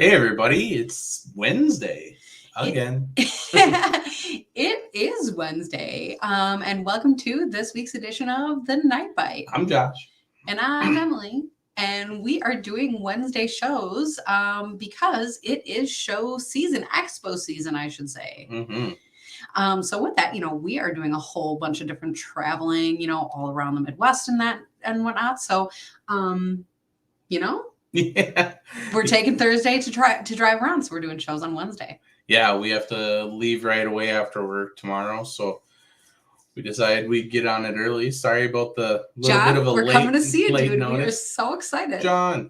Hey everybody, it's Wednesday again. It is Wednesday, and welcome to this week's edition of The Night Bite. I'm Josh. And I'm Emily, and we are doing Wednesday shows because it is show season, Expo season, I should say. Mm-hmm. So with that, we are doing a whole bunch of different traveling, all around the Midwest and that and whatnot. So, Yeah. We're taking Thursday to drive around, so we're doing shows on Wednesday. Yeah, we have to leave right away after work tomorrow, so we decided we'd get on it early. Sorry about the little John, bit of a we're late, coming to see you, dude. notice. We're so excited. John.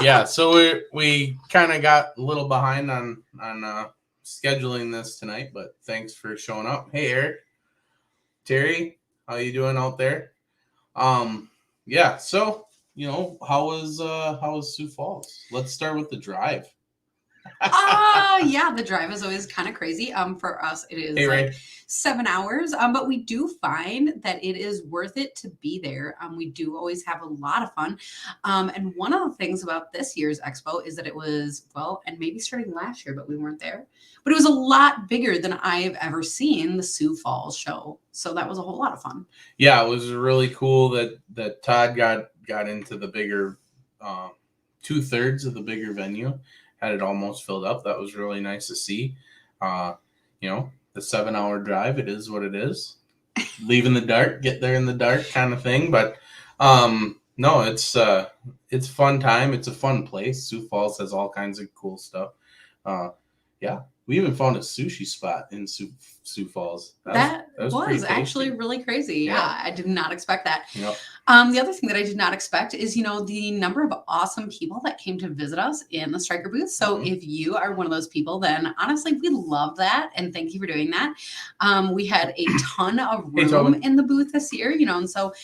Yeah, so we kind of got a little behind on scheduling this tonight, but thanks for showing up. Hey Eric, Terry, how you doing out there? Yeah, so how was Sioux Falls? Let's start with the drive. Yeah, the drive is always kind of crazy. For us, it is Ray. 7 hours. But we do find that it is worth it to be there. We do always have a lot of fun. And one of the things about this year's Expo is that it was, and maybe starting last year, but we weren't there. But it was a lot bigger than I've ever seen the Sioux Falls show. So that was a whole lot of fun. Yeah, it was really cool that Todd got into the bigger 2/3 of the bigger venue. Had it almost filled up. That was really nice to see. The 7-hour drive, it is what it is. Leave in the dark, get there in the dark kind of thing. But no, it's a fun time. It's a fun place. Sioux Falls has all kinds of cool stuff. Yeah, we even found a sushi spot in Sioux Falls. That was actually really crazy. Yeah, I did not expect that. Yep. The other thing that I did not expect is, the number of awesome people that came to visit us in the Striker booth. So if you are one of those people, then honestly, we love that. And thank you for doing that. We had a ton of room in the booth this year, and so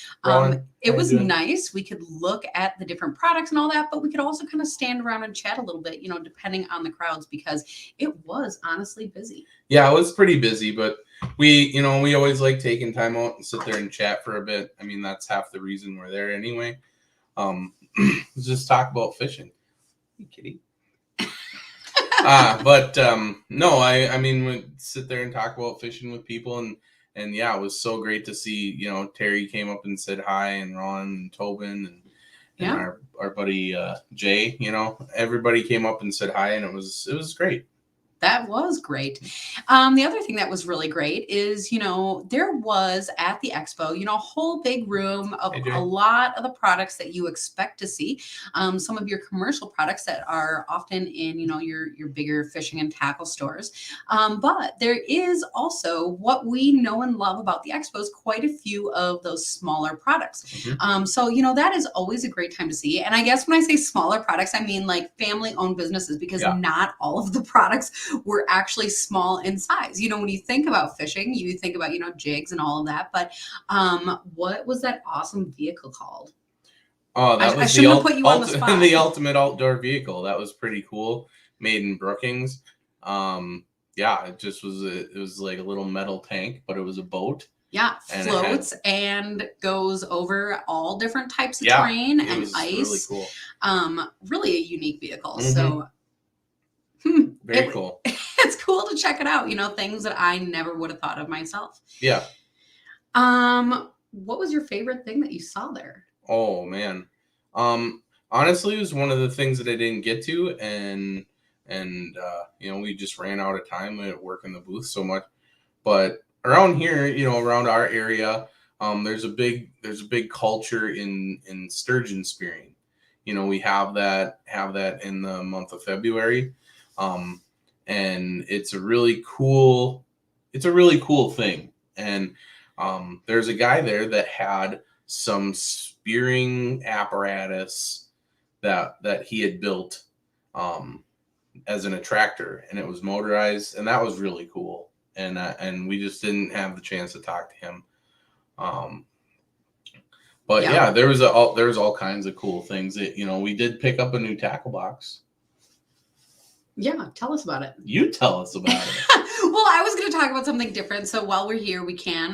it was nice. We could look at the different products and all that, but we could also kind of stand around and chat a little bit, depending on the crowds, because it was honestly busy. Yeah, it was pretty busy, but we always like taking time out and sit there and chat for a bit. I mean, that's half the reason we're there anyway. Let's just talk about fishing. You kidding? No, I mean, we sit there and talk about fishing with people, and yeah, it was so great to see. Terry came up and said hi, and Ron and Tobin and our buddy Jay. Everybody came up and said hi, and it was great. That was great. The other thing that was really great is, there was at the Expo, a whole big room of a lot of the products that you expect to see. Some of your commercial products that are often in, your bigger fishing and tackle stores. But there is also what we know and love about the Expos, quite a few of those smaller products. Mm-hmm. So, that is always a great time to see. And I guess when I say smaller products, I mean like family-owned businesses, because not all of the products were actually small in size. When you think about fishing, you think about, jigs and all of that. But what was that awesome vehicle called? Oh, that was I shouldn't have put you on the spot. The ultimate outdoor vehicle. That was pretty cool. Made in Brookings. Yeah, it was like a little metal tank, but it was a boat. Yeah, floats and goes over all different types of terrain and ice. Really cool. Really a unique vehicle. Mm-hmm. So very cool. It's cool to check it out. Things that I never would have thought of myself. Yeah. What was your favorite thing that you saw there? Oh man. Honestly, it was one of the things that I didn't get to, and we just ran out of time at work in the booth so much. But around here, around our area, there's a big culture in sturgeon spearing. We have that in the month of February. And it's a really cool thing. And there's a guy there that had some spearing apparatus that he had built as an attractor, and it was motorized, and that was really cool. And we just didn't have the chance to talk to him. But yeah, there was all kinds of cool things that, we did pick up a new tackle box. Yeah, tell us about it. You tell us about it. Well, I was going to talk about something different. So while we're here, we can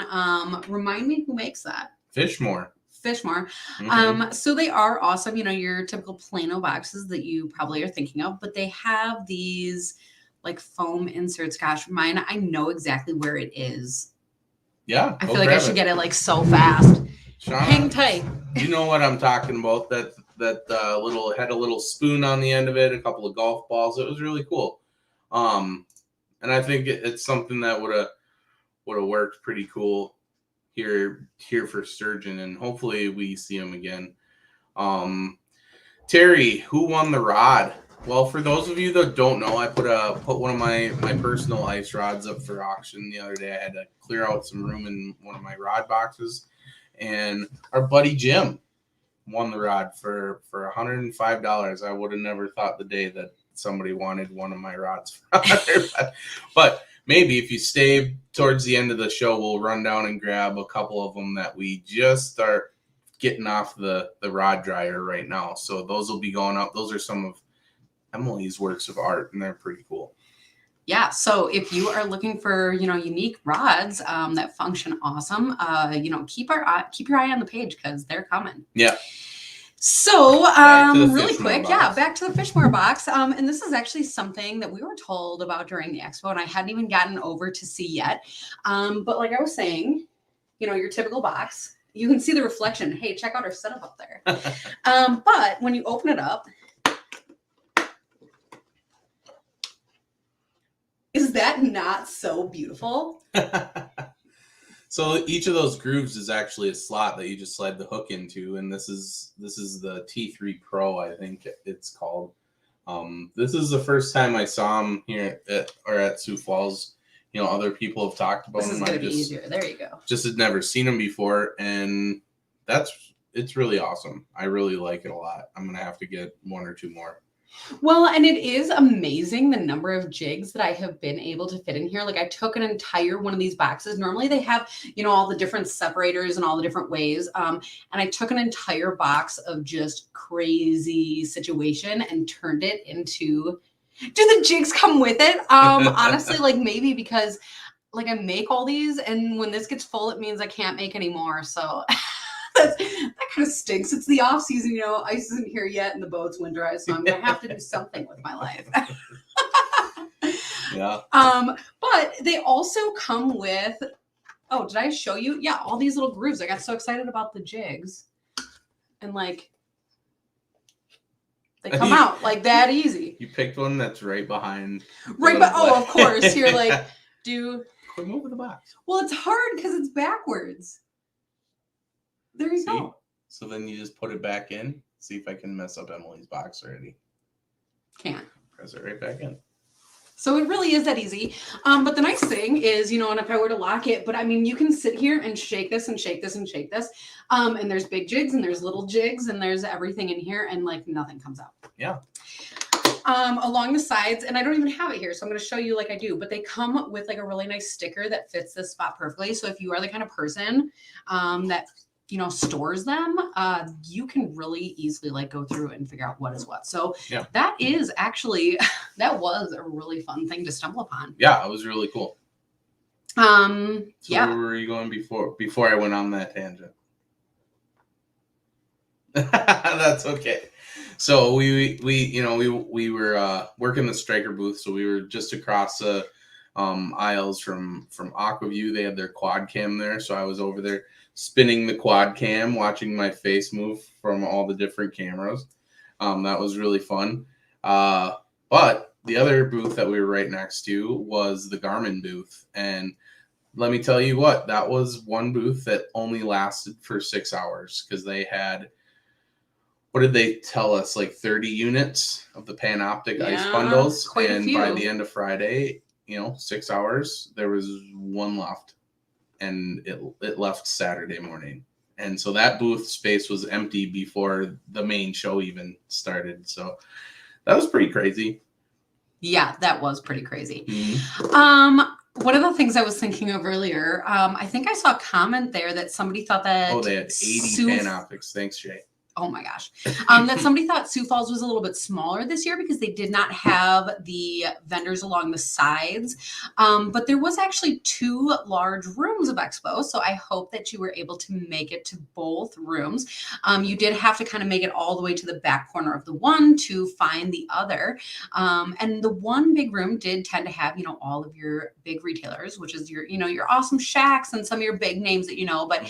remind me who makes that. Fishmore. Fishmore. Mhm. So they are awesome. You know, your typical Plano boxes that you probably are thinking of, but they have these like foam inserts. Gosh, mine, I know exactly where it is. Yeah, I go feel like I grab should it. get it like so fast. Hang Shauna, tight. you know what I'm talking about. That little had a little spoon on the end of it, a couple of golf balls. It was really cool. Um, and I think it's something that would have worked pretty cool here for Sturgeon, and hopefully we see him again. Um, Terry, who won the rod? Well, for those of you that don't know, I put one of my personal ice rods up for auction the other day. I had to clear out some room in one of my rod boxes, and our buddy Jim won the rod for $105. I would have never thought the day that somebody wanted one of my rods for 100. But maybe if you stay towards the end of the show, we'll run down and grab a couple of them that we just start getting off the rod dryer right now. So those will be going up. Those are some of Emily's works of art, and they're pretty cool. Yeah, so if you are looking for, you know, unique rods that function awesome, you know, keep your eye on the page because they're coming. Yeah. So, Back to the really Fishmore quick, box. yeah, back to the Fishmore box. And this is actually something that we were told about during the expo, and I hadn't even gotten over to see yet. But like I was saying, you know, your typical box, you can see the reflection. Hey, check out our setup up there. But when you open it up, is that not so beautiful? So each of those grooves is actually a slot that you just slide the hook into, and this is the T3 Pro, I think it's called. This is the first time I saw them here at Sioux Falls. You know, other people have talked about This is them. going to be easier. There you go. Just had never seen them before, and it's really awesome. I really like it a lot. I'm gonna have to get one or two more. Well, and it is amazing the number of jigs that I have been able to fit in here. Like I took an entire one of these boxes. Normally they have, you know, all the different separators and all the different ways. And I took an entire box of just crazy situation and turned it into, do the jigs come with it? Honestly, like maybe because like I make all these and when this gets full, it means I can't make any more. So that kind of stinks. It's the off season, you know, ice isn't here yet and the boat's winterized, so I'm gonna have to do something with my life. Yeah. But they also come with, oh, did I show you? Yeah, all these little grooves. I got so excited about the jigs. And like they come out like that easy. You picked one that's right behind. Right, but oh, of course. You're like, quit moving the box. Well, it's hard because it's backwards. There you go. So then you just put it back in. See if I can mess up Emily's box already. Can't. Press it right back in. So it really is that easy. But the nice thing is, you know, and if I were to lock it, but I mean, you can sit here and shake this and shake this and shake this. And there's big jigs and there's little jigs and there's everything in here and like nothing comes out. Yeah. Along the sides, and I don't even have it here, so I'm going to show you like I do, but they come with like a really nice sticker that fits this spot perfectly. So if you are the kind of person that, you know, stores them, you can really easily like go through and figure out what is what. So yeah. That is actually, that was a really fun thing to stumble upon. Yeah, it was really cool. So yeah. Where were you going before I went on that tangent? That's okay. So we were working the striker booth, so we were just across the aisles from Aquaview. They had their quad cam there, so I was over there spinning the quad cam, watching my face move from all the different cameras. That was really fun. But the other booth that we were right next to was the Garmin booth, and let me tell you what, that was one booth that only lasted for 6 hours because they had, what did they tell us, like 30 units of the Panoptic ice bundles, and by the end of Friday, 6 hours, there was one left, and it left Saturday morning. And so that booth space was empty before the main show even started. So that was pretty crazy. Yeah, that was pretty crazy. Mm-hmm. One of the things I was thinking of earlier, I think I saw a comment there that somebody thought that... Oh, they had 80 Panoptics. Thanks, Jay. oh my gosh, that somebody thought Sioux Falls was a little bit smaller this year because they did not have the vendors along the sides. But there was actually 2 large rooms of Expo. So I hope that you were able to make it to both rooms. You did have to kind of make it all the way to the back corner of the one to find the other. And the one big room did tend to have, all of your big retailers, which is your, your awesome Shacks and some of your big names that you know. But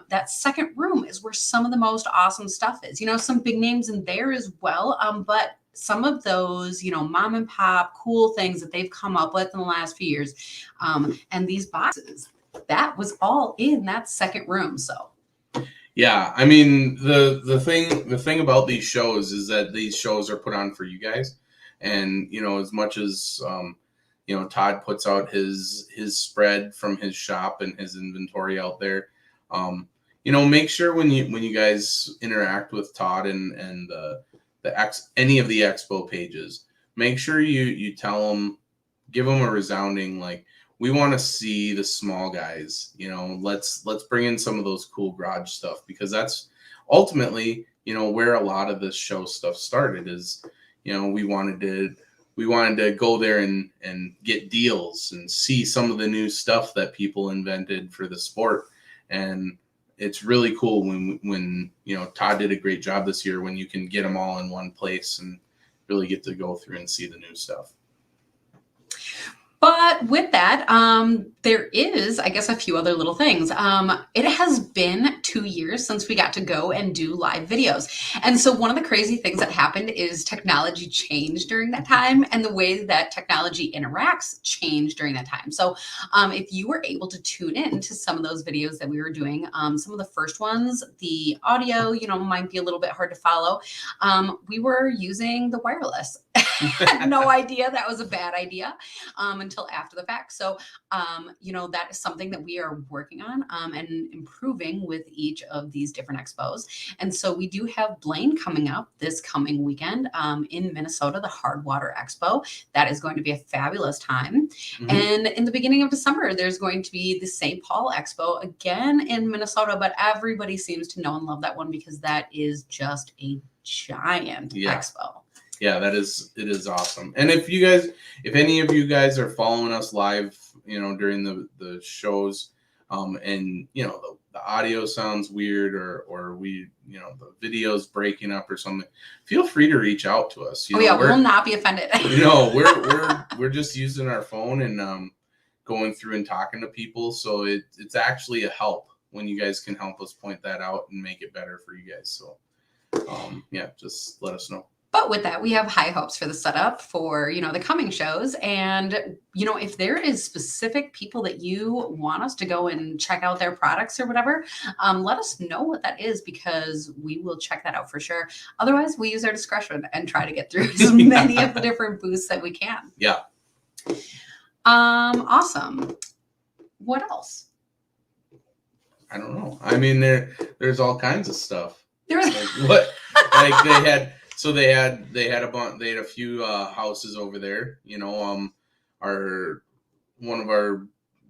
that second room is where some of the most awesome stuff is. Some big names in there as well. But some of those, mom and pop cool things that they've come up with in the last few years. And these boxes, that was all in that second room. So. Yeah, I mean the thing about these shows is that these shows are put on for you guys, and as much as Todd puts out his spread from his shop and his inventory out there, make sure when you guys interact with Todd and any of the Expo pages, make sure you tell them, give them a resounding like, we want to see the small guys, let's bring in some of those cool garage stuff, because that's ultimately, where a lot of this show stuff started is, we wanted to go there and get deals and see some of the new stuff that people invented for the sport. And it's really cool when Todd did a great job this year when you can get them all in one place and really get to go through and see the new stuff. But with that, there is, I guess, a few other little things. It has been 2 years since we got to go and do live videos. And so one of the crazy things that happened is technology changed during that time, and the way that technology interacts changed during that time. So if you were able to tune in to some of those videos that we were doing, some of the first ones, the audio, might be a little bit hard to follow. We were using the wireless. Had no idea that was a bad idea until after the fact. So, that is something that we are working on and improving with each of these different expos. And so we do have Blaine coming up this coming weekend in Minnesota, the Hardwater Expo. That is going to be a fabulous time. Mm-hmm. And in the beginning of December, there's going to be the St. Paul Expo again in Minnesota, but everybody seems to know and love that one because that is just a giant expo. Yeah, it is awesome. And if any of you guys are following us live, during the shows, and the audio sounds weird or we, the video's breaking up or something, feel free to reach out to us. We'll not be offended. We're just using our phone and going through and talking to people. So it's actually a help when you guys can help us point that out and make it better for you guys. So just let us know. But with that, we have high hopes for the setup for, the coming shows. And, if there is specific people that you want us to go and check out their products or whatever, let us know what that is, because we will check that out for sure. Otherwise, we use our discretion and try to get through as many of the different booths that we can. Yeah. Awesome. What else? I don't know. I mean, there's all kinds of stuff. There's what? Like they had. So they had a few houses over there. One of our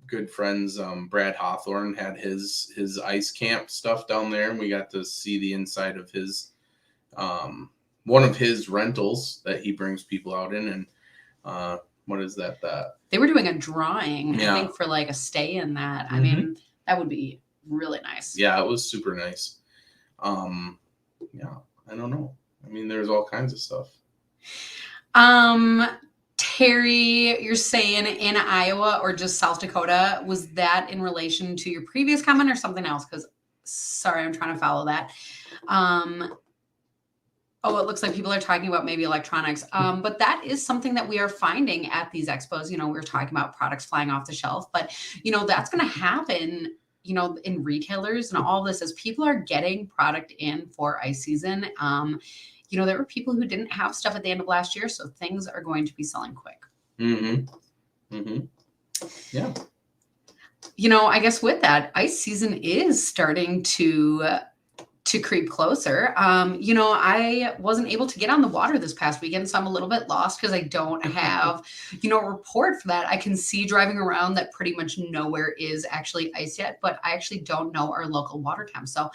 good friends, Brad Hawthorne, had his ice camp stuff down there, and we got to see the inside of his one of his rentals that he brings people out in. And what is that? They were doing a drawing, I think, for like a stay in that. Mm-hmm. I mean, that would be really nice. Yeah, it was super nice. I don't know. I mean, there's all kinds of stuff. Terry, you're saying in Iowa or just South Dakota. Was that in relation to your previous comment or something else? Because, sorry, I'm trying to follow that. It looks like people are talking about maybe electronics. But that is something that we are finding at these expos. We're talking about products flying off the shelf. But, that's going to happen, in retailers and all this as people are getting product in for ice season. There were people who didn't have stuff at the end of last year, so things are going to be selling quick. Mm-hmm. Mm-hmm. Yeah. I guess with that, ice season is starting to to creep closer. I wasn't able to get on the water this past weekend, so I'm a little bit lost because I don't have, a report for that. I can see driving around that pretty much nowhere is actually ice yet, but I actually don't know our local water temps. So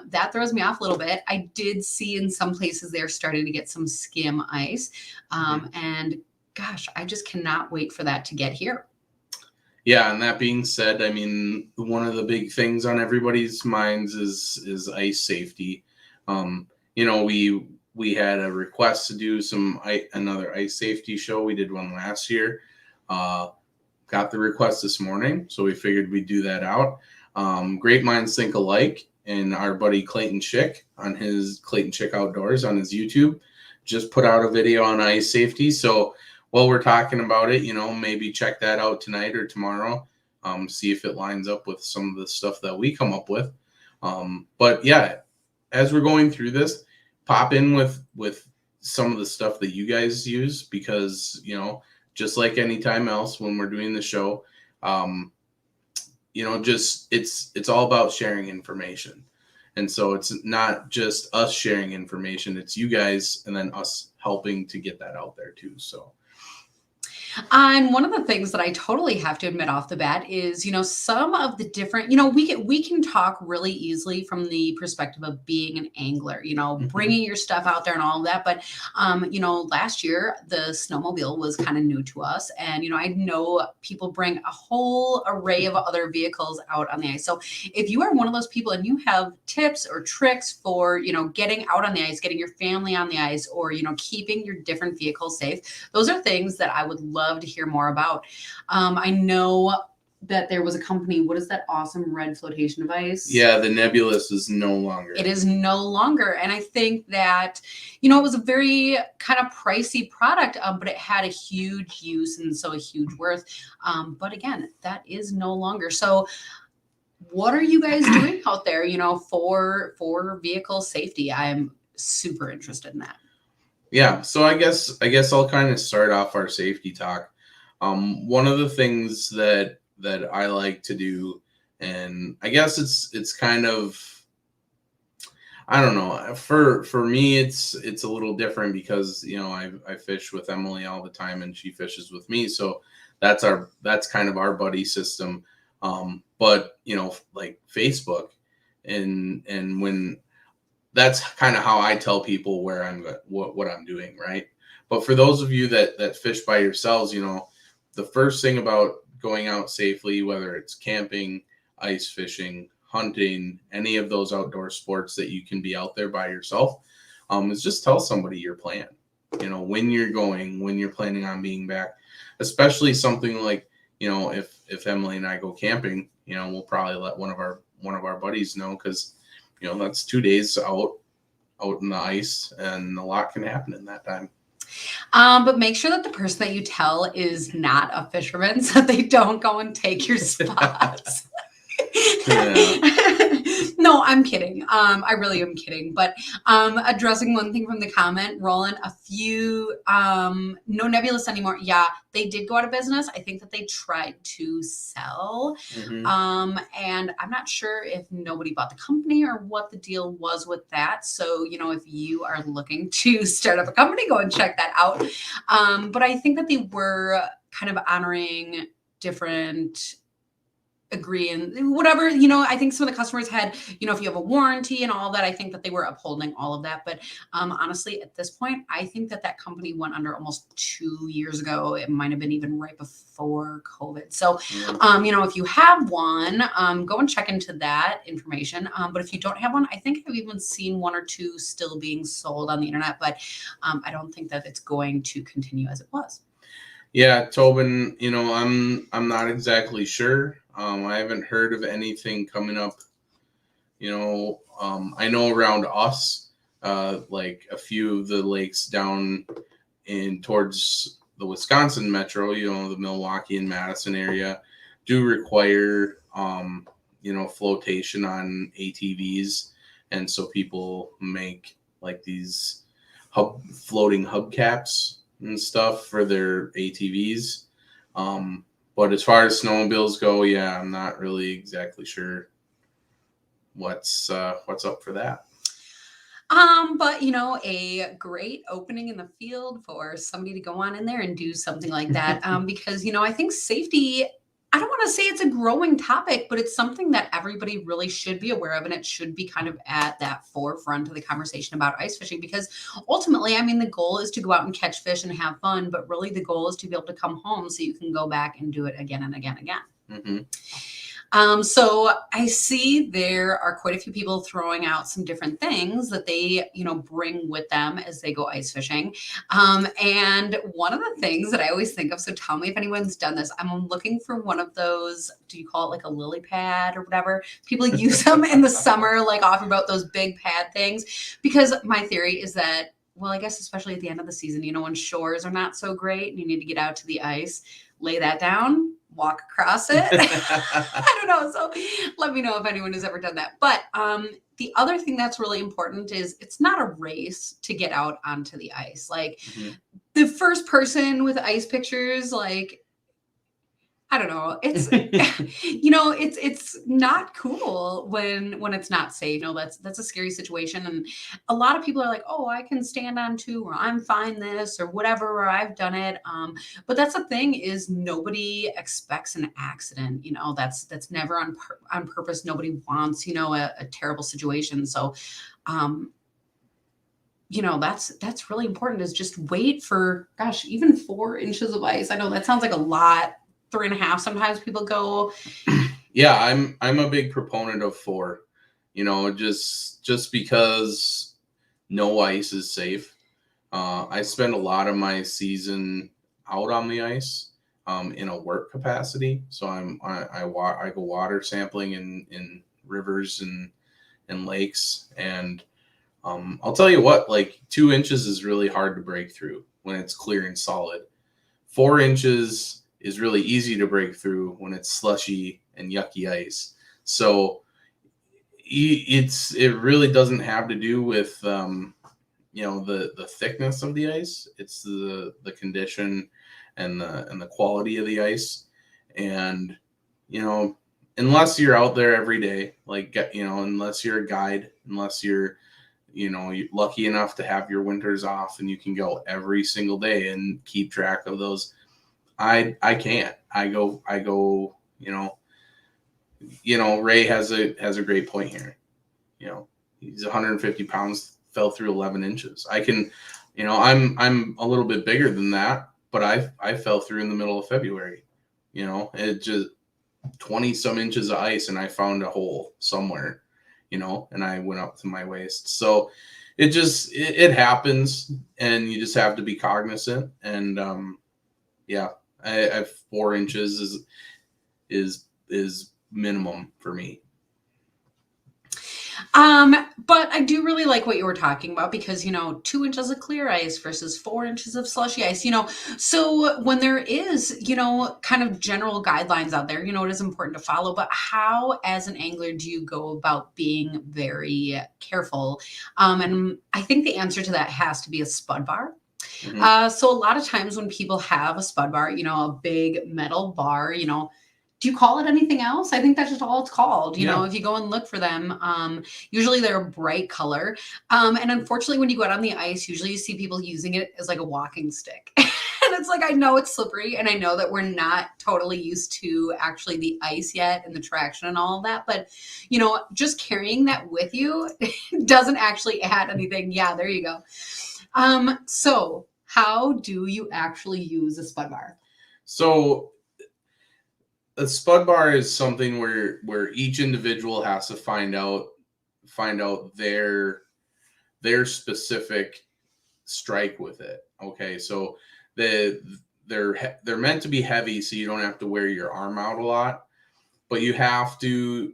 that throws me off a little bit. I did see in some places they're starting to get some skim ice. And gosh, I just cannot wait for that to get here. Yeah, and that being said, I mean, one of the big things on everybody's minds is ice safety. We had a request to do another ice safety show. We did one last year. Got the request this morning, so we figured we'd do that out. Great minds think alike, and our buddy Clayton Chick on his Clayton Chick Outdoors on his YouTube just put out a video on ice safety. So while we're talking about it, maybe check that out tonight or tomorrow. See if it lines up with some of the stuff that we come up with. But yeah, as we're going through this, pop in with some of the stuff that you guys use, because just like any time else when we're doing the show, just it's all about sharing information. And so it's not just us sharing information, it's you guys and then us helping to get that out there too. So and one of the things that I totally have to admit off the bat is, some of the different, we can talk really easily from the perspective of being an angler, bringing your stuff out there and all of that. But, last year the snowmobile was kind of new to us. And, I know people bring a whole array of other vehicles out on the ice. So if you are one of those people and you have tips or tricks for, getting out on the ice, getting your family on the ice, or, keeping your different vehicles safe, those are things that I would love to hear more about. I know that there was a company, what is that awesome red flotation device? Yeah, the Nebulous is no longer. It is no longer. And I think that, it was a very kind of pricey product, but it had a huge use and so a huge worth. But again, that is no longer. So what are you guys doing out there, for vehicle safety? I'm super interested in that. Yeah, so I guess I'll kind of start off our safety talk. One of the things that I like to do, and I guess it's kind of, I don't know, for me it's a little different because I fish with Emily all the time and she fishes with me, so that's kind of our buddy system. But like Facebook, and when that's kind of how I tell people where what I'm doing, right? But for those of you that fish by yourselves, the first thing about going out safely, whether it's camping, ice fishing, hunting, any of those outdoor sports that you can be out there by yourself, is just tell somebody your plan. When you're going, when you're planning on being back, especially something like, if Emily and I go camping, we'll probably let one of our buddies know, because that's 2 days out in the ice, and a lot can happen in that time. But make sure that the person that you tell is not a fisherman, so they don't go and take your spots. No, I'm kidding. I really am kidding. But addressing one thing from the comment, Roland, a few, no Nebulous anymore. Yeah, they did go out of business. I think that they tried to sell. And I'm not sure if nobody bought the company or what the deal was with that. So, if you are looking to start up a company, go and check that out. But I think that they were kind of honoring different agree and whatever, I think some of the customers had, if you have a warranty and all that, I think that they were upholding all of that. But honestly, at this point, I think that company went under almost 2 years ago. It might have been even right before COVID. So, if you have one, go and check into that information. But if you don't have one, I think I've even seen 1 or 2 still being sold on the internet, but I don't think that it's going to continue as it was. Yeah, Tobin, I'm not exactly sure. I haven't heard of anything coming up. I know around us, like a few of the lakes down in towards the Wisconsin metro, the Milwaukee and Madison area, do require, flotation on ATVs. And so people make like these floating hubcaps and stuff for their ATVs. But as far as snowmobiles go, yeah, I'm not really exactly sure. what's up for that? But a great opening in the field for somebody to go on in there and do something like that. Because I think safety, I don't want to say it's a growing topic, but it's something that everybody really should be aware of, and it should be kind of at that forefront of the conversation about ice fishing. Because ultimately, I mean, the goal is to go out and catch fish and have fun, but really the goal is to be able to come home so you can go back and do it again and again and again. Mm-hmm. So I see there are quite a few people throwing out some different things that they, bring with them as they go ice fishing. And one of the things that I always think of, so tell me if anyone's done this, I'm looking for one of those, do you call it like a lily pad or whatever? People use them in the summer, like off about those big pad things, because my theory is that, well, I guess especially at the end of the season, when shores are not so great and you need to get out to the ice, lay that down, walk across it. I don't know. So let me know if anyone has ever done that. But the other thing that's really important is it's not a race to get out onto the ice. Like the first person with ice pictures, like, I don't know. It's, it's not cool when it's not safe. That's a scary situation. And a lot of people are like, oh, I can stand on two, or I'm fine this, or whatever, or I've done it. But that's the thing is nobody expects an accident. That's never on purpose. Nobody wants, a terrible situation. So, that's really important is just wait for, gosh, even 4 inches of ice. I know that sounds like a lot. 3.5 sometimes people go. Yeah, I'm a big proponent of 4, just because no ice is safe. I spend a lot of my season out on the ice in a work capacity, so I go water sampling in rivers and lakes, and I'll tell you what, like 2 inches is really hard to break through when it's clear and solid. 4 inches is really easy to break through when it's slushy and yucky ice. So it really doesn't have to do with the thickness of the ice. It's the condition and the quality of the ice. And unless you're out there every day, like unless you're a guide, unless you're lucky enough to have your winters off and you can go every single day and keep track of those. I can't. I go, Ray has a great point here. He's 150 pounds, fell through 11 inches. I can, I'm a little bit bigger than that, but I fell through in the middle of February. It just 20 some inches of ice and I found a hole somewhere, and I went up to my waist. So it happens, and you just have to be cognizant. And I 4 inches is minimum for me. But I do really like what you were talking about because, 2 inches of clear ice versus 4 inches of slushy ice, so when there is, kind of general guidelines out there, it is important to follow, but how, as an angler, do you go about being very careful? And I think the answer to that has to be a spud bar. Mm-hmm. So a lot of times when people have a spud bar, a big metal bar, do you call it anything else? I think that's just all it's called. If you go and look for them, usually they're a bright color. And unfortunately, when you go out on the ice, usually you see people using it as like a walking stick. And it's like, I know it's slippery and I know that we're not totally used to actually the ice yet and the traction and all of that. But, just carrying that with you doesn't actually add anything. Yeah, there you go. So how do you actually use a spud bar? So a spud bar is something where each individual has to find out their specific strike with it. Okay, so they're meant to be heavy, so you don't have to wear your arm out a lot, but you have to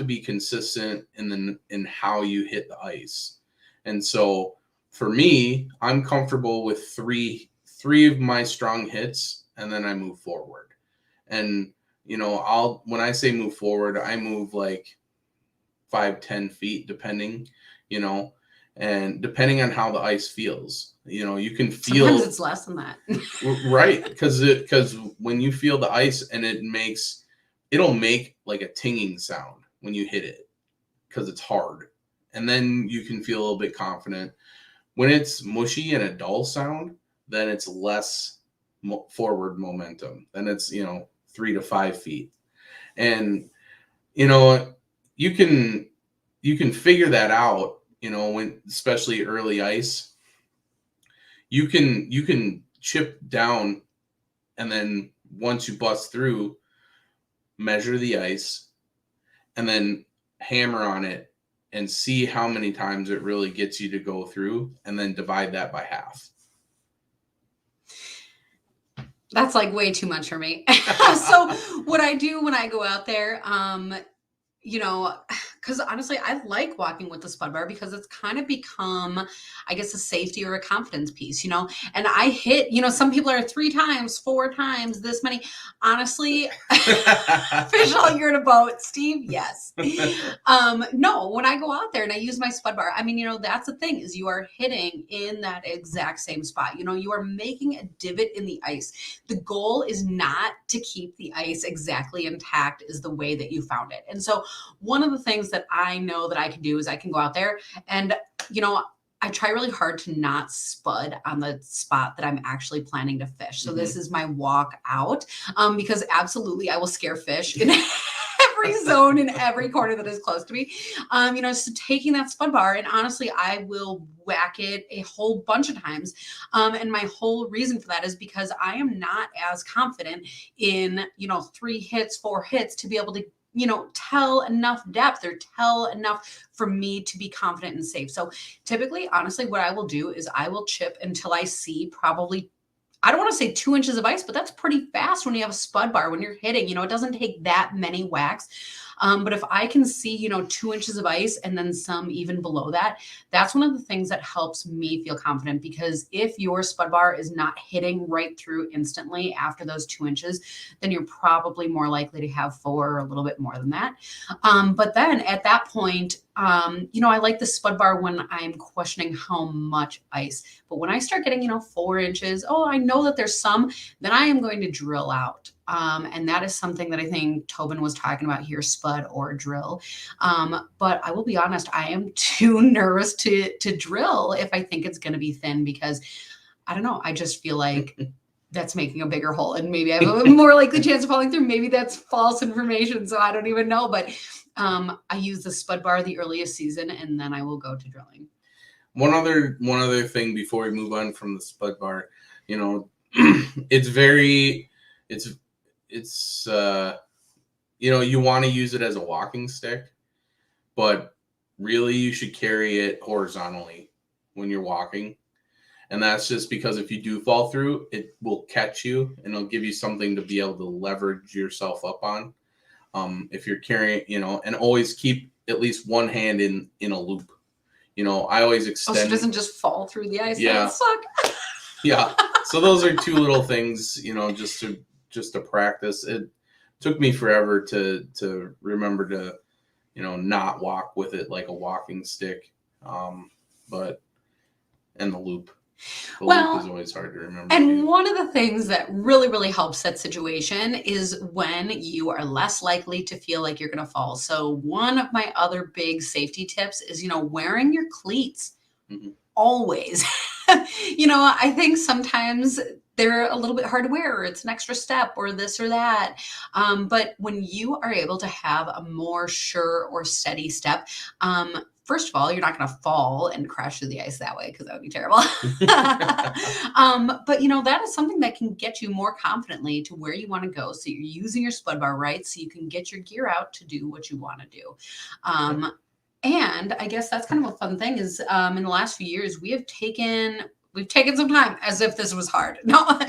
be consistent in how you hit the ice. And so for me, I'm comfortable with three of my strong hits, and then I move forward. And when I say move forward, I move like 5-10 feet, depending, and depending on how the ice feels, you can feel. Sometimes it's less than that. Right. Because when you feel the ice and it'll make like a tinging sound when you hit it. because it's hard. And then you can feel a little bit confident. When it's mushy and a dull sound, then it's less forward momentum. Then it's, 3 to 5 feet. And, you can figure that out, when, especially early ice, you can chip down, and then once you bust through, measure the ice, and then hammer on it and see how many times it really gets you to go through, and then divide that by half. That's like way too much for me. So what I do when I go out there, because honestly, I like walking with the Spud Bar because it's kind of become, I guess, a safety or a confidence piece, and I hit, some people are 3 times, 4 times, this many. Honestly, fish all year in a boat, Steve. Yes. No, when I go out there and I use my Spud Bar, I mean, that's the thing is you are hitting in that exact same spot. You are making a divot in the ice. The goal is not to keep the ice exactly intact is the way that you found it. And so one of the things that I know that I can do is I can go out there and, I try really hard to not spud on the spot that I'm actually planning to fish. So this is my walk out, because absolutely I will scare fish in every zone in every corner that is close to me. So taking that Spud Bar, and honestly, I will whack it a whole bunch of times. And my whole reason for that is because I am not as confident in, 3 hits, 4 hits to be able to tell enough depth or tell enough for me to be confident and safe. So typically, honestly, what I will do is I will chip until I see probably, I don't want to say 2 inches of ice, but that's pretty fast when you have a Spud Bar, when you're hitting, it doesn't take that many whacks. But if I can see, 2 inches of ice and then some even below that, that's one of the things that helps me feel confident, because if your Spud Bar is not hitting right through instantly after those 2 inches, then you're probably more likely to have 4 or a little bit more than that. But then at that point, I like the Spud Bar when I'm questioning how much ice. But when I start getting, 4 inches, I know that there's some, then I am going to drill out. And that is something that I think Tobin was talking about here, spud or drill. But I will be honest, I am too nervous to drill if I think it's going to be thin, because I don't know. I just feel like that's making a bigger hole, and maybe I have a more likely chance of falling through. Maybe that's false information. So I don't even know, but I use the Spud Bar the earliest season, and then I will go to drilling. One other thing before we move on from the Spud Bar, it's you want to use it as a walking stick, but really you should carry it horizontally when you're walking. And that's just because if you do fall through, it will catch you and it'll give you something to be able to leverage yourself up on. If you're carrying, and always keep at least one hand in a loop. I always extend. So it doesn't just fall through the ice. Yeah. That would suck. Yeah. So those are 2 little things, just to practice. It took me forever to remember to, not walk with it like a walking stick. But and the loop. The loop is always hard to remember. And one of the things that really, really helps that situation is when you are less likely to feel like you're going to fall. So one of my other big safety tips is, wearing your cleats always. I think sometimes they're a little bit hard to wear, or it's an extra step, or this or that. But when you are able to have a more sure or steady step, first of all, you're not going to fall and crash through the ice that way, because that would be terrible. But that is something that can get you more confidently to where you want to go. So you're using your Spud Bar right, so you can get your gear out to do what you want to do. And I guess that's kind of a fun thing is in the last few years, we've taken some time, as if this was hard. No,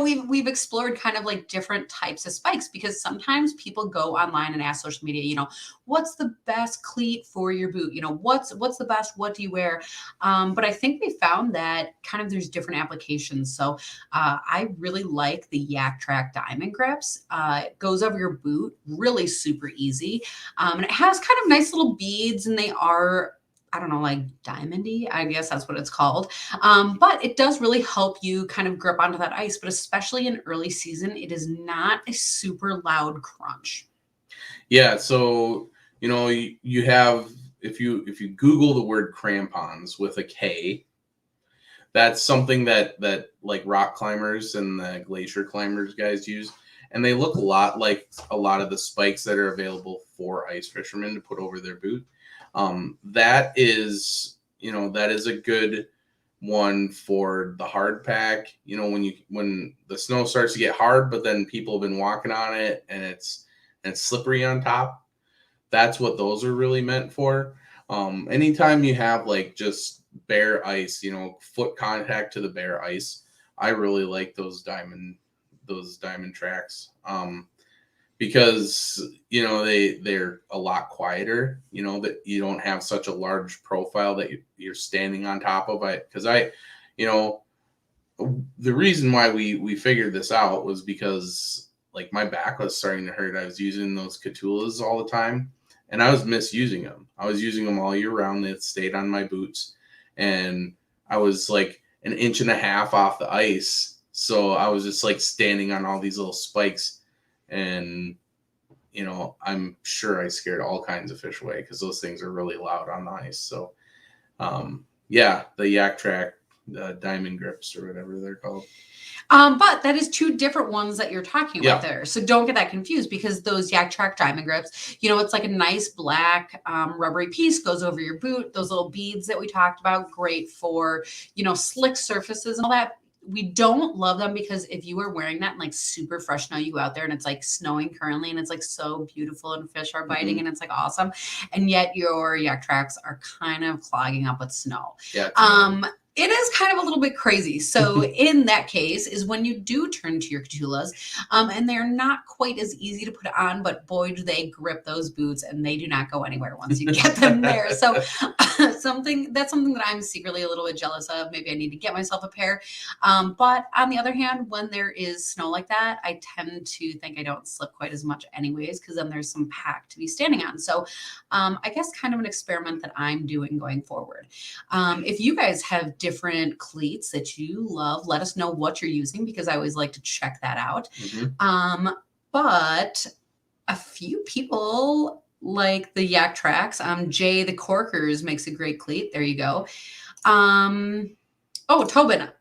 we've explored kind of like different types of spikes, because sometimes people go online and ask social media, what's the best cleat for your boot? What's the best? What do you wear? But I think we found that kind of there's different applications. So I really like the Yak Track Diamond Grips. It goes over your boot, really super easy. And it has kind of nice little beads, and they are, I don't know, like diamondy, I guess that's what it's called. But it does really help you kind of grip onto that ice, but especially in early season, it is not a super loud crunch. Yeah. So, you have if you Google the word crampons with a K, that's something that like rock climbers and the glacier climbers guys use, and they look a lot like a lot of the spikes that are available for ice fishermen to put over their boot. That is, that is a good one for the hard pack. When the snow starts to get hard, but then people have been walking on it and it's slippery on top. That's what those are really meant for. Anytime you have like just bare ice, foot contact to the bare ice, I really like those diamond tracks. Because they're a lot quieter, that you don't have such a large profile that you're standing on top of it. Because the reason why we figured this out was because like my back was starting to hurt. I was using those Catulas all the time, and I was misusing them. I was using them all year round. They stayed on my boots, and I was like an inch and a half off the ice, so I was just like standing on all these little spikes. And, I'm sure I scared all kinds of fish away because those things are really loud on the ice. So, the Yak Track, diamond grips or whatever they're called. But that is two different ones that you're talking about there. So don't get that confused, because those Yak Track diamond grips, it's like a nice black rubbery piece goes over your boot. Those little beads that we talked about, great for, slick surfaces and all that. We don't love them because if you are wearing that in like super fresh snow, you go out there and it's like snowing currently and it's like so beautiful and fish are biting and it's like awesome. And yet your Yak Tracks are kind of clogging up with snow. Yeah. It is kind of a little bit crazy. So in that case is when you do turn to your Catulas, and they're not quite as easy to put on, but boy, do they grip those boots, and they do not go anywhere once you get them there. So something that I'm secretly a little bit jealous of. Maybe I need to get myself a pair. But on the other hand, when there is snow like that, I tend to think I don't slip quite as much anyways, because then there's some pack to be standing on. So I guess kind of an experiment that I'm doing going forward. If you guys have different cleats that you love, let us know what you're using, because I always like to check that out. But a few people like the Yak Tracks. Jay the Corkers makes a great cleat. There you go. Tobin,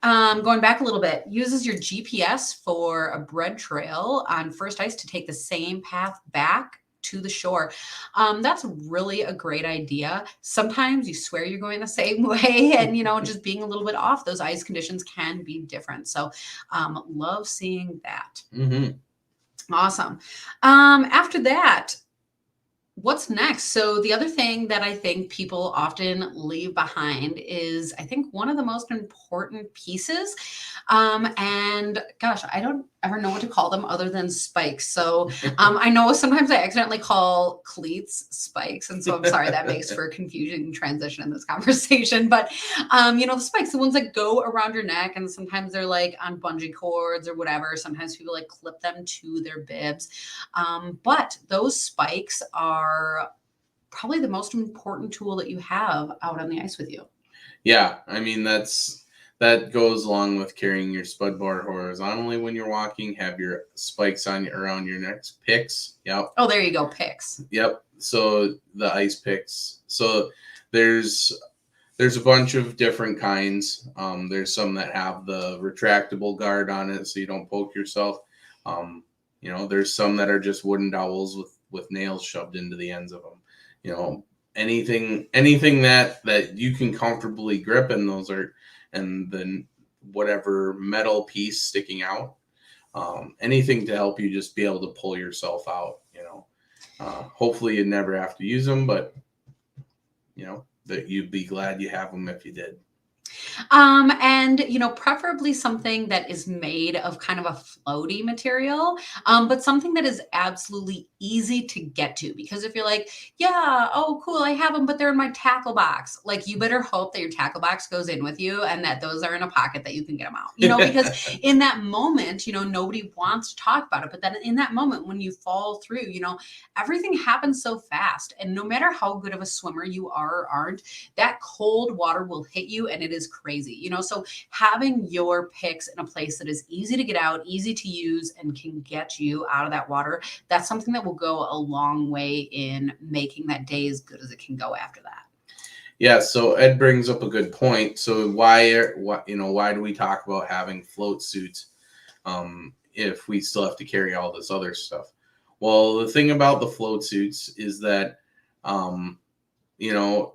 going back a little bit, uses your GPS for a bread trail on first ice to take the same path back to the shore. That's really a great idea. Sometimes you swear you're going the same way, and just being a little bit off, those ice conditions can be different. So love seeing that. Awesome. After that, what's next? So the other thing that I think people often leave behind is, I think, one of the most important pieces. And gosh, I don't ever know what to call them other than spikes. So I know sometimes I accidentally call cleats spikes. And so I'm sorry, that makes for a confusing transition in this conversation. But, the spikes, the ones that go around your neck, and sometimes they're like on bungee cords or whatever. Sometimes people like clip them to their bibs. But those spikes are probably the most important tool that you have out on the ice with you. Yeah. I mean, that goes along with carrying your Spud Bar horizontally when you're walking, have your spikes around your neck, picks. Yep. Oh, there you go. Picks. Yep. So the ice picks. So there's a bunch of different kinds. There's some that have the retractable guard on it so you don't poke yourself. There's some that are just wooden dowels with nails shoved into the ends of them. Anything that you can comfortably grip, and then whatever metal piece sticking out, anything to help you just be able to pull yourself out. Hopefully you never have to use them, but that you'd be glad you have them if you did. And preferably something that is made of kind of a floaty material, but something that is absolutely easy to get to. Because if you're like, yeah, oh, cool, I have them, but they're in my tackle box. Like, you better hope that your tackle box goes in with you and that those are in a pocket that you can get them out, because in that moment, nobody wants to talk about it. But then in that moment, when you fall through, everything happens so fast. And no matter how good of a swimmer you are or aren't, that cold water will hit you, and it is crazy, you know? So having your picks in a place that is easy to get out, easy to use, and can get you out of that water, that's something that will go a long way in making that day as good as it can go after that. Yeah, so Ed brings up a good point. So why do we talk about having float suits if we still have to carry all this other stuff? Well, the thing about the float suits is that um, you know,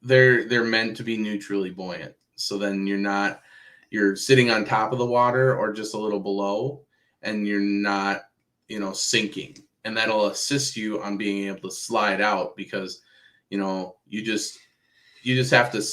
they're meant to be neutrally buoyant. So then you're sitting on top of the water or just a little below, and you're not, sinking. And that'll assist you on being able to slide out because, you just have to.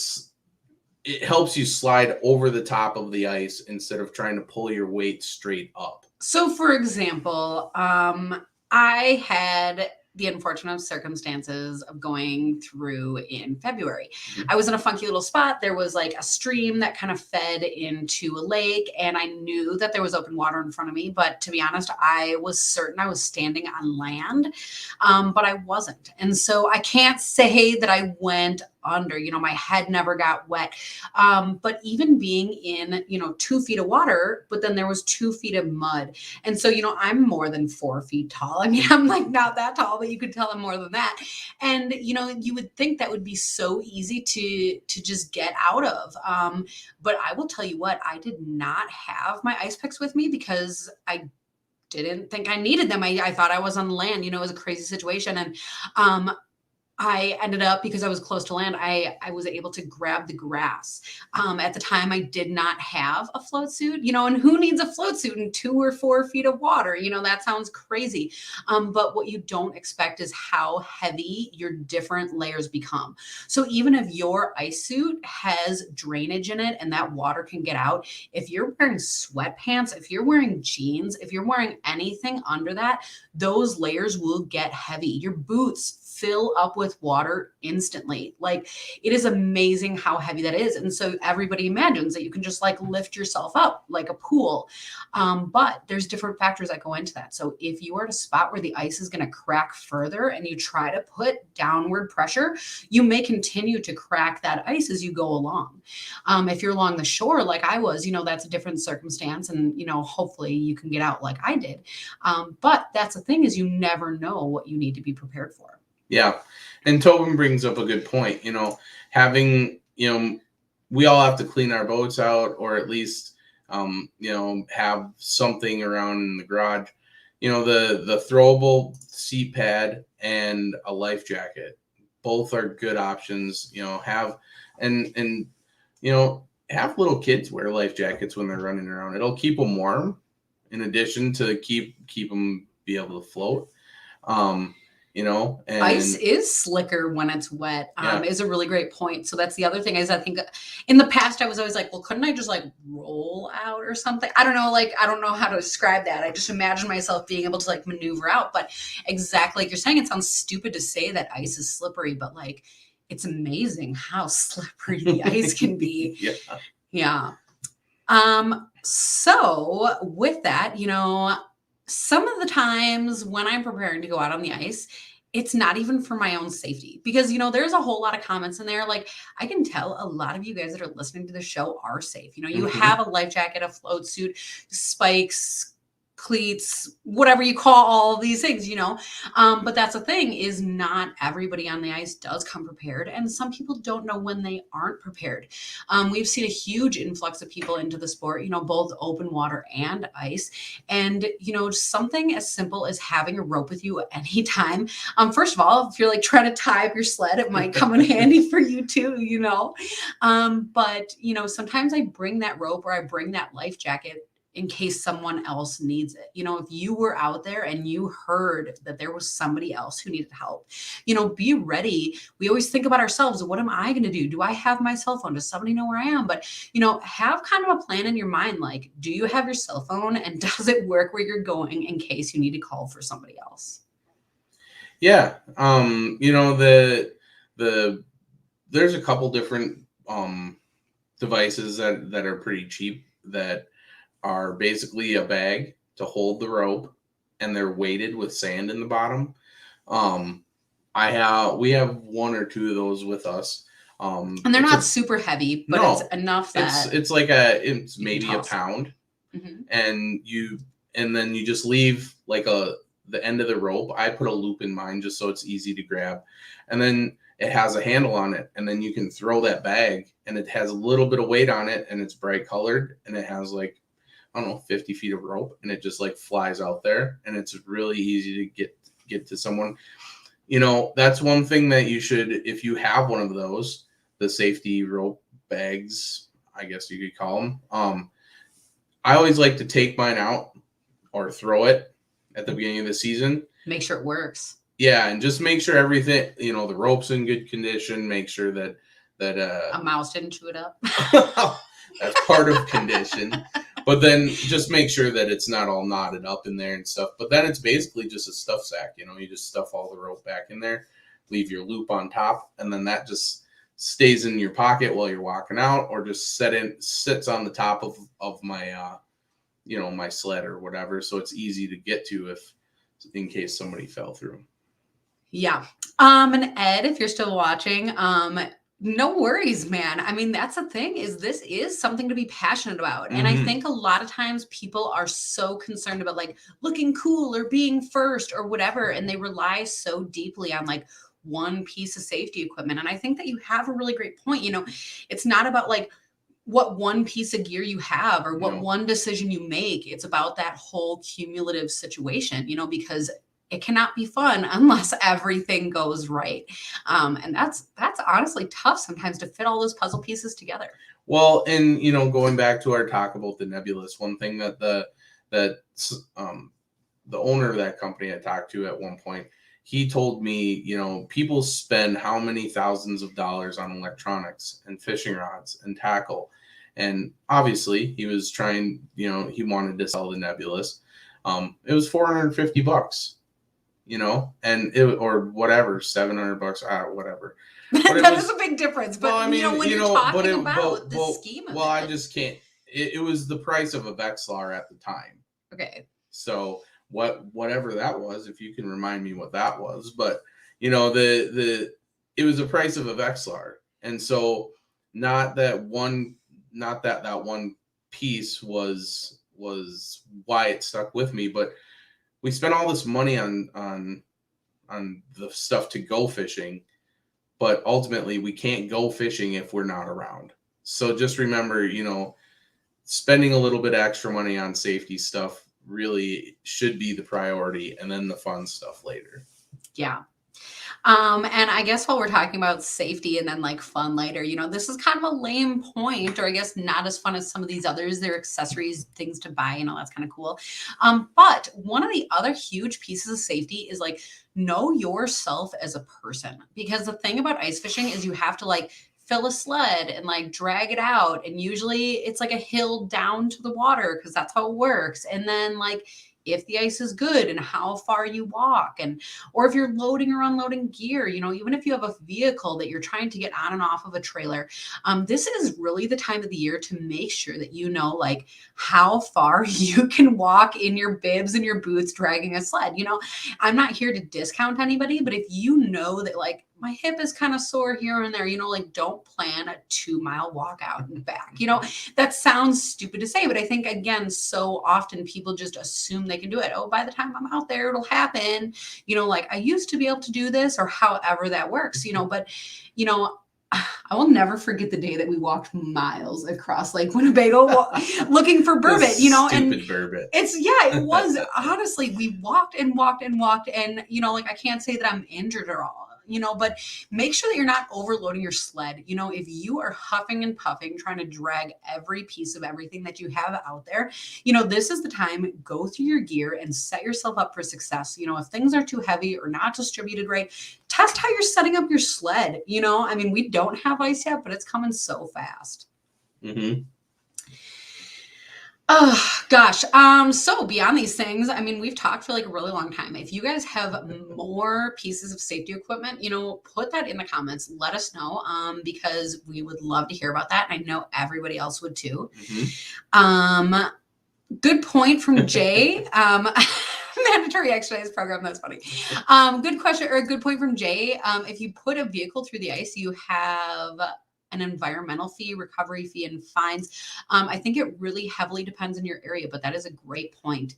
It helps you slide over the top of the ice instead of trying to pull your weight straight up. So, for example, I had the unfortunate circumstances of going through in February. I was in a funky little spot. There was like a stream that kind of fed into a lake, and I knew that there was open water in front of me. But to be honest, I was certain I was standing on land, but I wasn't. And so I can't say that I went under, my head never got wet. But even being in, 2 feet of water, but then there was 2 feet of mud. And so, I'm more than 4 feet tall. I mean, I'm like not that tall, but you could tell I'm more than that. And, you would think that would be so easy to just get out of. But I will tell you what, I did not have my ice picks with me because I didn't think I needed them. I thought I was on land, it was a crazy situation. And, I ended up, because I was close to land, I was able to grab the grass. At the time, I did not have a float suit, and who needs a float suit in 2 or 4 feet of water? That sounds crazy. But what you don't expect is how heavy your different layers become. So even if your ice suit has drainage in it and that water can get out, if you're wearing sweatpants, if you're wearing jeans, if you're wearing anything under that, those layers will get heavy. Your boots fill up with water instantly. Like, it is amazing how heavy that is. And so everybody imagines that you can just like lift yourself up like a pool. But there's different factors that go into that. So if you are at a spot where the ice is going to crack further and you try to put downward pressure, you may continue to crack that ice as you go along. If you're along the shore, like I was, that's a different circumstance. And, hopefully you can get out like I did. But that's the thing, is you never know what you need to be prepared for. Yeah. And Tobin brings up a good point. Having, we all have to clean our boats out, or at least, have something around in the garage. The throwable seat pad and a life jacket, both are good options. Have little kids wear life jackets when they're running around. It'll keep them warm, in addition to keep them be able to float. And ice is slicker when it's wet, Yeah. Is a really great point. So that's the other thing, is I think in the past I was always like, well, couldn't I just like roll out or something? I don't know. Like, I don't know how to describe that. I just imagine myself being able to like maneuver out, but exactly like you're saying, it sounds stupid to say that ice is slippery, but like, it's amazing how slippery the ice can be. Yeah. So with that, some of the times when I'm preparing to go out on the ice, it's not even for my own safety, because, there's a whole lot of comments in there. Like, I can tell a lot of you guys that are listening to the show are safe. You have a life jacket, a float suit, spikes, cleats, whatever you call all of these things, but that's the thing, is not everybody on the ice does come prepared, and some people don't know when they aren't prepared. We've seen a huge influx of people into the sport, both open water and ice, and something as simple as having a rope with you at any time. First of all, if you're like trying to tie up your sled, it might come in handy for you too, but sometimes I bring that rope, or I bring that life jacket in case someone else needs it. If you were out there and you heard that there was somebody else who needed help, be ready. We always think about ourselves. What am I going to do? Do I have my cell phone? Does somebody know where I am? But, have kind of a plan in your mind. Like, do you have your cell phone, and does it work where you're going in case you need to call for somebody else? Yeah. There's a couple different devices that are pretty cheap, that are basically a bag to hold the rope, and they're weighted with sand in the bottom. We have 1 or 2 of those with us. And they're not super heavy, but no, it's enough that it's like it's maybe a pound, and then you just leave like the end of the rope. I put a loop in mine just so it's easy to grab, and then it has a handle on it, and then you can throw that bag, and it has a little bit of weight on it, and it's bright colored, and it has like, I don't know, 50 feet of rope, and it just like flies out there, and it's really easy to get to someone. You know, that's one thing that you should, if you have one of those, the safety rope bags, I guess you could call them. I always like to take mine out or throw it at the beginning of the season. Make sure it works. Yeah, and just make sure everything, you know, the rope's in good condition. Make sure that a mouse didn't chew it up. That's part of condition. But then just make sure that it's not all knotted up in there and stuff. But then it's basically just a stuff sack. You know, you just stuff all the rope back in there, leave your loop on top, and then that just stays in your pocket while you're walking out, or just sits on the top of my my sled or whatever, so it's easy to get to if in case somebody fell through. Yeah. And Ed, if you're still watching, no worries, man. I mean, that's the thing, is this is something to be passionate about. And I think a lot of times people are so concerned about like looking cool or being first or whatever, and they rely so deeply on like one piece of safety equipment. And I think that you have a really great point. You know, it's not about like what one piece of gear you have or what one decision you make. It's about that whole cumulative situation, you know, because it cannot be fun unless everything goes right. And that's honestly tough sometimes to fit all those puzzle pieces together. Well, and, you know, going back to our talk about the nebulous, one thing that the owner of that company I talked to at one point, he told me, you know, people spend how many thousands of dollars on electronics and fishing rods and tackle. And obviously he was trying, you know, he wanted to sell the nebulous. It was $450. You know, and or whatever, $700, whatever. That is a big difference. But well, I mean, you know, when you're talking about the scheme of it. I just can't. It was the price of a Vexilar at the time. Okay. So whatever that was, if you can remind me what that was, but you know, it was the price of a Vexilar, and so not that one piece was why it stuck with me, but we spent all this money on the stuff to go fishing, but ultimately we can't go fishing if we're not around. So just remember, you know, spending a little bit extra money on safety stuff really should be the priority, and then the fun stuff later. Yeah. And I guess while we're talking about safety and then like fun later, you know, this is kind of a lame point, or I guess not as fun as some of these others. They're accessories, things to buy, you know, that's kind of cool. But one of the other huge pieces of safety is like, know yourself as a person, because the thing about ice fishing is you have to like fill a sled and like drag it out. And usually it's like a hill down to the water, because that's how it works. And then like, if the ice is good and how far you walk, and or if you're loading or unloading gear, you know, even if you have a vehicle that you're trying to get on and off of a trailer, this is really the time of the year to make sure that you know like how far you can walk in your bibs and your boots dragging a sled. You know, I'm not here to discount anybody, but if you know that like my hip is kind of sore here and there, you know, like don't plan a 2-mile walk out and back. You know, that sounds stupid to say, but I think again, so often people just assume they can do it. Oh, by the time I'm out there, it'll happen. You know, like I used to be able to do this, or however that works, you know, but you know, I will never forget the day that we walked miles across Lake Winnebago looking for burbot, you know, and burbot. It was honestly, we walked and walked and walked, and you know, like I can't say that I'm injured at all, you know, but make sure that you're not overloading your sled. You know, if you are huffing and puffing, trying to drag every piece of everything that you have out there, you know, this is the time, go through your gear and set yourself up for success. You know, if things are too heavy or not distributed right, test how you're setting up your sled. You know, I mean, we don't have ice yet, but it's coming so fast. Mm-hmm. Oh gosh. So beyond these things, I mean, we've talked for like a really long time. If you guys have more pieces of safety equipment, you know, put that in the comments. Let us know, because we would love to hear about that. And I know everybody else would too. Mm-hmm. Good point from Jay. Mandatory exercise program. That's funny. Good question, or a good point from Jay. If you put a vehicle through the ice, you have an environmental fee, recovery fee, and fines. I think it really heavily depends on your area, but that is a great point.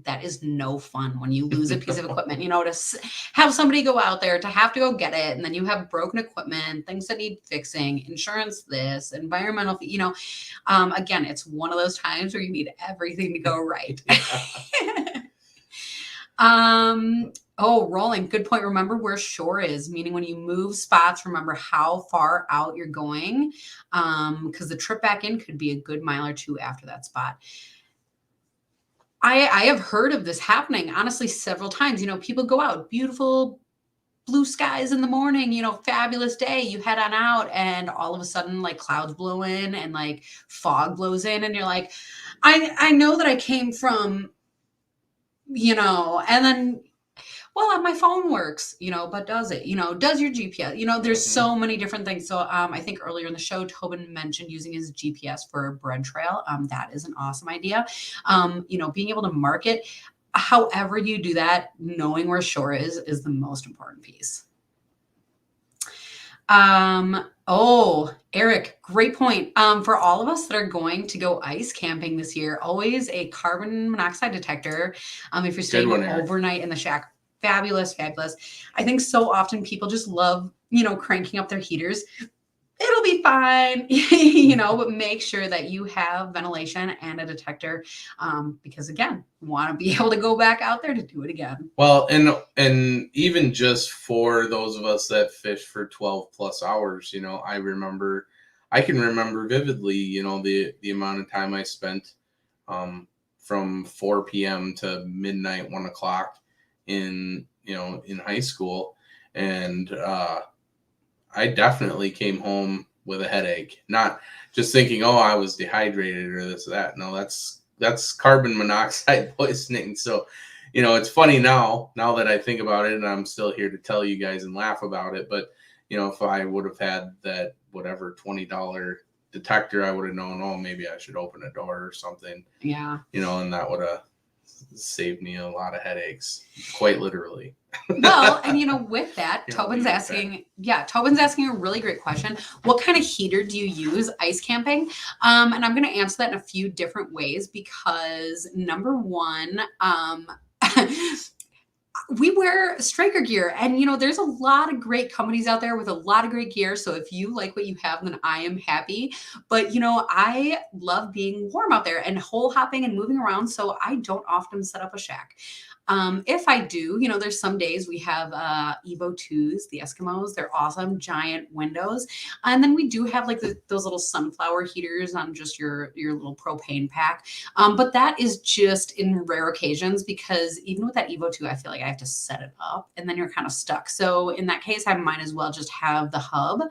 That is no fun when you lose a piece of equipment, to have somebody go out there, to have to go get it. And then you have broken equipment, things that need fixing, insurance, this, environmental, again, it's one of those times where you need everything to go right. Rolling. Good point. Remember where shore is, meaning when you move spots, remember how far out you're going. Because the trip back in could be a good mile or two after that spot. I have heard of this happening, honestly, several times. People go out, beautiful blue skies in the morning, fabulous day. You head on out and all of a sudden like clouds blow in and like fog blows in. And you're like, I know that I came from, and then, well, my phone works, but does it, does your GPS, there's so many different things. So I think earlier in the show, Tobin mentioned using his GPS for a bread trail. That is an awesome idea. Being able to mark it, however you do that, knowing where shore is the most important piece. Eric, great point. For all of us that are going to go ice camping this year, always a carbon monoxide detector. If you're staying overnight in the shack, fabulous. I think so often people just love, cranking up their heaters. It'll be fine, but make sure that you have ventilation and a detector, because again, want to be able to go back out there to do it again. Well, and even just for those of us that fish for 12 plus hours, I can remember vividly, the amount of time I spent from 4 p.m. to midnight, 1 o'clock in high school. And I definitely came home with a headache, not just thinking, I was dehydrated or this or that. No, that's carbon monoxide poisoning. So, it's funny now that I think about it, and I'm still here to tell you guys and laugh about it. But, if I would have had that, whatever, $20 detector, I would have known, maybe I should open a door or something. Yeah. And that would have saved me a lot of headaches, quite literally. Well, and with that, Tobin's asking a really great question. What kind of heater do you use ice camping? And I'm going to answer that in a few different ways, because number one, we wear striker gear, and there's a lot of great companies out there with a lot of great gear. So if you like what you have, then I am happy. But I love being warm out there and hole hopping and moving around, so I don't often set up a shack. If I do, there's some days we have Evo 2s, the Eskimos. They're awesome, giant windows. And then we do have like those little sunflower heaters on just your little propane pack. But that is just in rare occasions, because even with that Evo 2, I feel like I have to set it up and then you're kind of stuck. So in that case, I might as well just have the hub.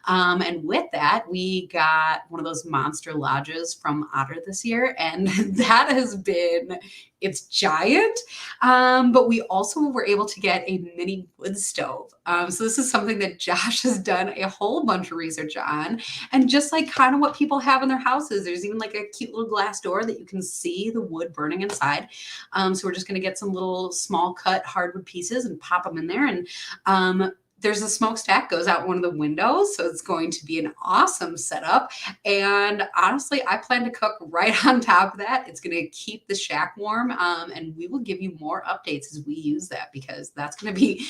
And with that, we got one of those monster lodges from Otter this year. And that has been, it's giant. But we also were able to get a mini wood stove. So this is something that Josh has done a whole bunch of research on, and just like kind of what people have in their houses. There's even like a cute little glass door that you can see the wood burning inside. So we're just going to get some little small cut hardwood pieces and pop them in there. And there's a smokestack goes out one of the windows. So it's going to be an awesome setup. And honestly, I plan to cook right on top of that. It's going to keep the shack warm. And we will give you more updates as we use that, because that's going to be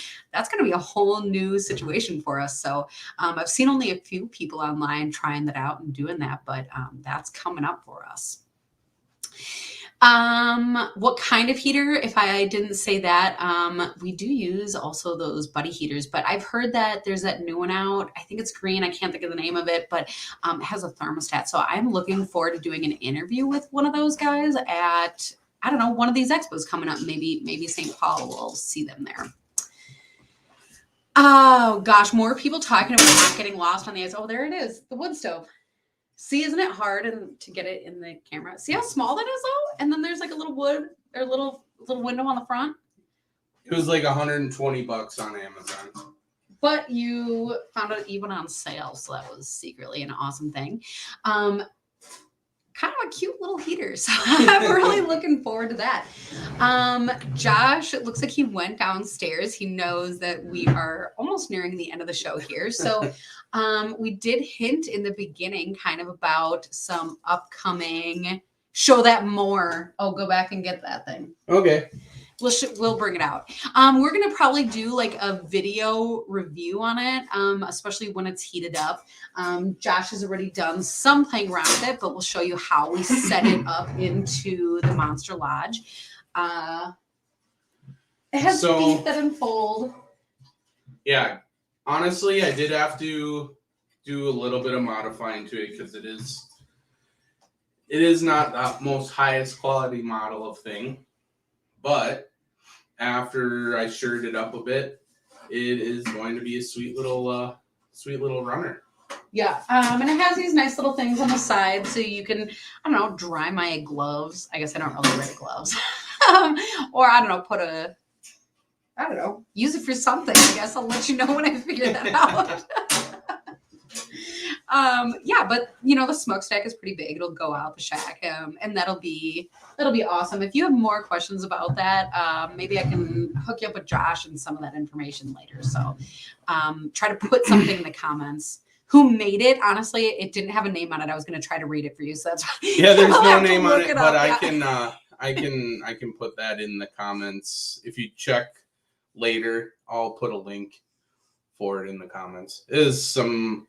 a whole new situation for us. So I've seen only a few people online trying that out and doing that, but that's coming up for us. What kind of heater? If I didn't say that, we do use also those buddy heaters, but I've heard that there's that new one out. I think it's green. I can't think of the name of it, but it has a thermostat. So I'm looking forward to doing an interview with one of those guys at, I don't know, one of these expos coming up. Maybe St. Paul will see them there. Oh gosh, more people talking about not getting lost on the ice. Oh, there it is, the wood stove. See, isn't it hard to get it in the camera? See how small that is, though? And then there's like a little wood or little window on the front. It was like $120 on Amazon. But you found it even on sale, so that was secretly an awesome thing. kind of a cute little heater. So I'm really looking forward to that. Josh, it looks like he went downstairs. He knows that we are almost nearing the end of the show here. So we did hint in the beginning kind of about some upcoming show that more. Oh, go back and get that thing. Okay. We'll bring it out. We're gonna probably do like a video review on it, especially when it's heated up. Josh has already done some playing around with it, but we'll show you how we set it up into the Monster Lodge. It has feet that unfold. Yeah, honestly, I did have to do a little bit of modifying to it because it is not the most highest quality model of thing. But after I shored it up a bit, it is going to be a sweet little runner. Yeah, and it has these nice little things on the side, so you can, I don't know, dry my gloves. I guess I don't really wear gloves, or I don't know, use it for something. I guess I'll let you know when I figure that out. Yeah, but the smokestack is pretty big. It'll go out the shack, and that'll be awesome. If you have more questions about that, maybe I can hook you up with Josh and some of that information later. So, try to put something in the comments. Who made it? Honestly, it didn't have a name on it. I was going to try to read it for you, so that's yeah. There's no name on it, but I can put that in the comments. If you check later, I'll put a link for it in the comments. It is some.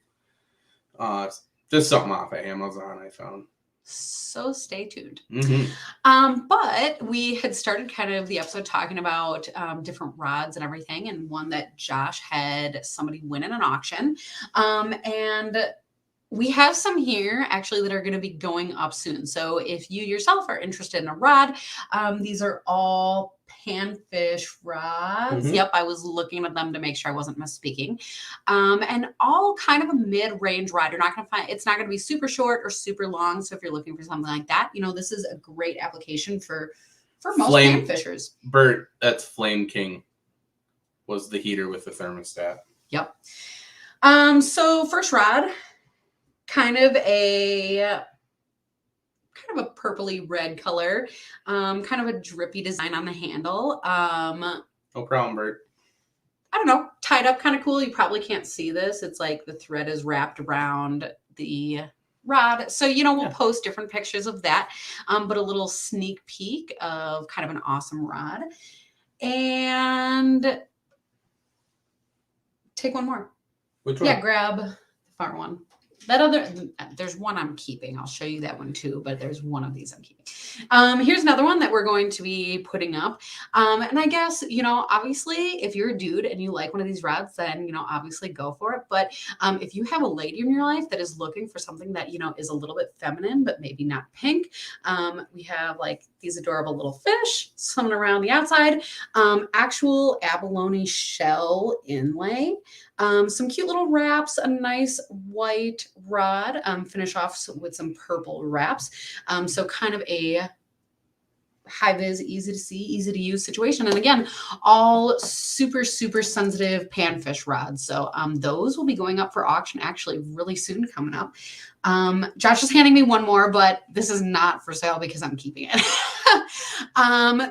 Just something off of Amazon I found. So stay tuned. Mm-hmm. But we had started kind of the episode talking about different rods and everything, and one that Josh had somebody win in an auction. And we have some here actually that are going to be going up soon. So if you yourself are interested in a rod, these are all panfish rods. Mm-hmm. Yep, I was looking at them to make sure I wasn't misspeaking. And all kind of a mid-range rod. You're not going to find, it's not going to be super short or super long. So if you're looking for something like that, this is a great application for most panfishers. Bert, that's Flame King was the heater with the thermostat. Yep. So first rod, kind of a purpley red color, kind of a drippy design on the handle. No problem, Bert. I don't know, tied up kind of cool. You probably can't see this. It's like the thread is wrapped around the rod. So, we'll post different pictures of that, but a little sneak peek of kind of an awesome rod. And take one more. Which one? Yeah, grab the far one. There's one I'm keeping. I'll show you that one too, but there's one of these I'm keeping. Here's another one that we're going to be putting up. And I guess, obviously if you're a dude and you like one of these rods, then, obviously go for it. But if you have a lady in your life that is looking for something that, is a little bit feminine, but maybe not pink, we have like these adorable little fish swimming around the outside, actual abalone shell inlay, some cute little wraps, a nice white rod, finish off with some purple wraps. So kind of a high vis, easy to see, easy to use situation. And again, all super, super sensitive panfish rods. So those will be going up for auction actually really soon coming up. Josh is handing me one more, but this is not for sale because I'm keeping it.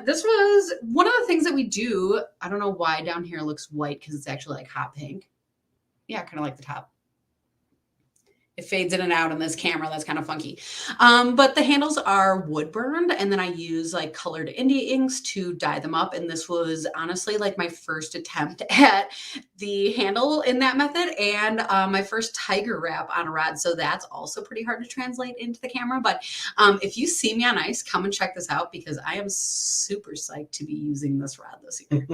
This was one of the things that we do. I don't know why down here looks white because it's actually like hot pink. Yeah, kind of like the top. It fades in and out in this camera. That's kind of funky. But the handles are wood burned, and then I use like colored India inks to dye them up. And this was honestly like my first attempt at the handle in that method, and my first tiger wrap on a rod. So that's also pretty hard to translate into the camera. But if you see me on ice, come and check this out because I am super psyched to be using this rod this year.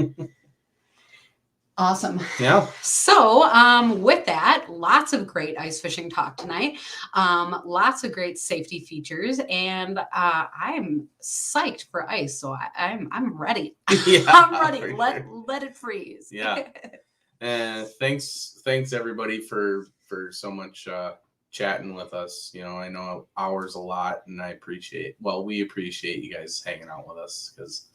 Awesome. Yeah. So with that, lots of great ice fishing talk tonight. Lots of great safety features, and I'm psyched for ice. So I'm ready. Yeah, I'm ready. Let it freeze. Yeah. And thanks everybody for so much chatting with us. I know hours a lot, and we appreciate you guys hanging out with us because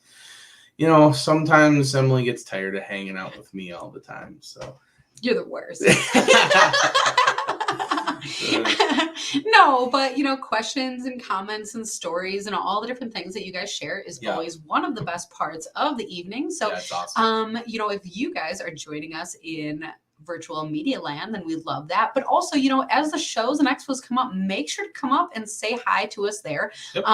sometimes Emily gets tired of hanging out with me all the time. So you're the worst. No, but questions and comments and stories and all the different things that you guys share is always one of the best parts of the evening. So, it's awesome. if you guys are joining us in virtual media land, then we love that. But also, as the shows and expos come up, make sure to come up and say hi to us there,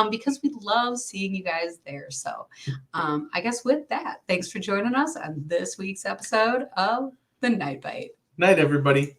because we love seeing you guys there. So, I guess with that, thanks for joining us on this week's episode of The Night Bite. Night, everybody.